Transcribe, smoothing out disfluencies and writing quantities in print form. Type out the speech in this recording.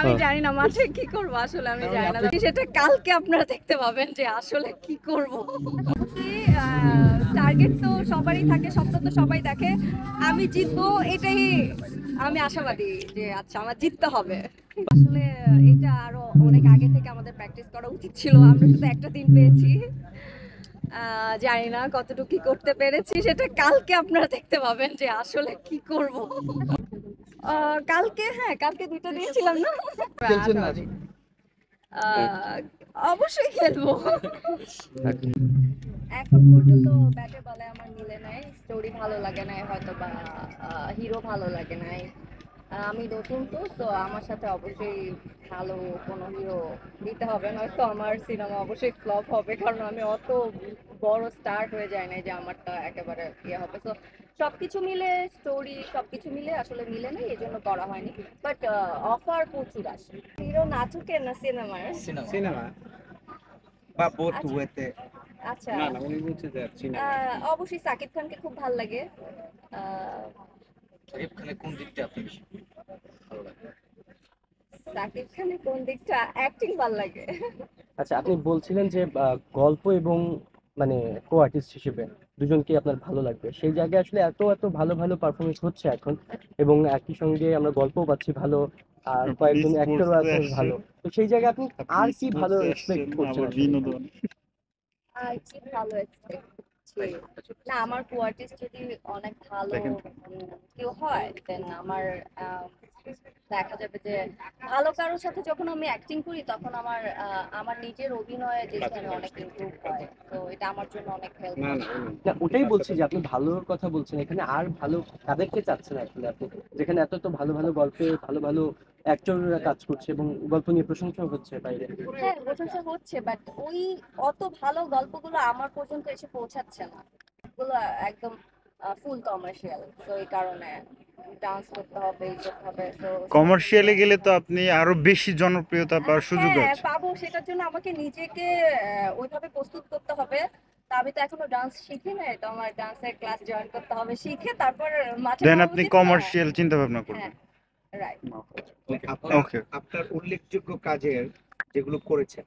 আমি জানি না মাঠে কি করব, আসলে আমি জানি না। সেটা কালকে আপনারা দেখতে পাবেন যে আসলে কি করব। টার্গেট তো সবারই থাকে, স্বপ্ন তো সবাই দেখে। আমি জিতবো এটাই আমি আশাবাদী যে আচ্ছা আমার জিততে হবে। আসলে এটা আরো অনেক আগে থেকে আমাদের প্র্যাকটিস করা উচিত ছিল, আমরা শুধু একটা দিন পেয়েছি। জানি না কতটুকু কি করতে পেরেছি, সেটা কালকে আপনারা দেখতে পাবেন যে আসলে কি করব। কালকে হ্যাঁ, কালকে দুইটা দিয়েছিলাম না, আশাবাদী। অবশ্যই খেলবো। এখন পর্যন্ত ব্যাটে বলে আমার মিলে নাই, স্টোরি ভালো লাগে নাই, হয়তো বা হিরো ভালো লাগে নাই। আমি নতুন তো আমার সাথে অবশ্যই ভালো কোনো হিরো দিতে হবে, নয়তো আমার সিনেমা অবশ্যই ফ্লপ হবে, কারণ আমি অত বড় স্টার্ট হয়ে যায় না যে আমারটা একেবারে ইয়ে হবে। তো সবকিছু মিলে, স্টোরি সবকিছু মিলে আসলে মিলে নাই, এই জন্য করা হয়নি। বাট অফার প্রচুর আসে। হিরো নাটকের না সিনেমার? সিনেমা বা বোথ ওয়েতে। আচ্ছা, না না, উনি বলছে যে সিনেমা। অবশ্যই সাকিব খানকে খুব ভালো লাগে। সাকিব খানের কোন দিকটা আপনার বেশি ভালো লাগে? সাকিব খানের কোন দিকটা? অ্যাক্টিং ভালো লাগে। আচ্ছা, আপনি বলছিলেন যে গল্প এবং মানে কো আর্টিস্ট হিসেবে দুজনকে আপনার ভালো লাগবে, সেই জায়গায় আসলে এত এত ভালো ভালো পারফরমেন্স হচ্ছে এখন, এবং একই সঙ্গে আমরা গল্পও পাচ্ছি ভালো, আর কয়েকজন অ্যাক্টরও আছে ভালো। তো সেই জায়গায় আপনি আর কি ভালো এক্সপেক্ট করছেন আসলে? আর কি ভালো এক্সপেক্ট করছি না, আমার কো আর্টিস্ট যদি অনেক ভালো কেউ হয়, দেন আমার দেখা যাবে যে ভালো কারোর সাথে যখন আমি অ্যাক্টিং করি, তখন আমার আমার নিজের অভিনয়ে যেখানে অনেক ইমপ্রুভ হয়, তো এটা আমার জন্য অনেক হেল্প না হয়। না, না, ওটাই বলছি যে আপনি ভালোর কথা বলছেন, এখানে আর ভালো কাদেরকে চাচ্ছেন আসলে আপনি, যেখানে এত এত ভালো ভালো গল্পে ভালো ভালো অ্যাক্টররা কাজ করছে এবং গল্প নিয়ে প্রশংসা হচ্ছে বাইরে? হ্যাঁ, প্রশংসা হচ্ছে, বাট ওই অত ভালো গল্পগুলো আমার পর্যন্ত এসে পৌঁছাচ্ছে না। এগুলো একদম ফুল কমার্শিয়াল, তো এই কারণে ডান্স করতে হবে, এই করতে হবে। তো কমার্শিয়ালে গেলে তো আপনি আরো বেশি জনপ্রিয়তা পাওয়ার সুযোগ হ্যাঁ আছে। পাবো, সেটার জন্য আমাকে নিজেকে ওইভাবে প্রস্তুত করতে হবে। তা আমি তো এখনো ডান্স শিখি নাই, তো আমার ডান্সের ক্লাস জয়েন করতে হবে, শিখে তারপর মাঠে দেন নামা আপনি উচিত না? কমার্শিয়াল চিন্তা ভাবনা হ্যাঁ, করবেন। রাইট। ওকে। আপনার উল্লেখযোগ্য কাজের যেগুলো করেছেন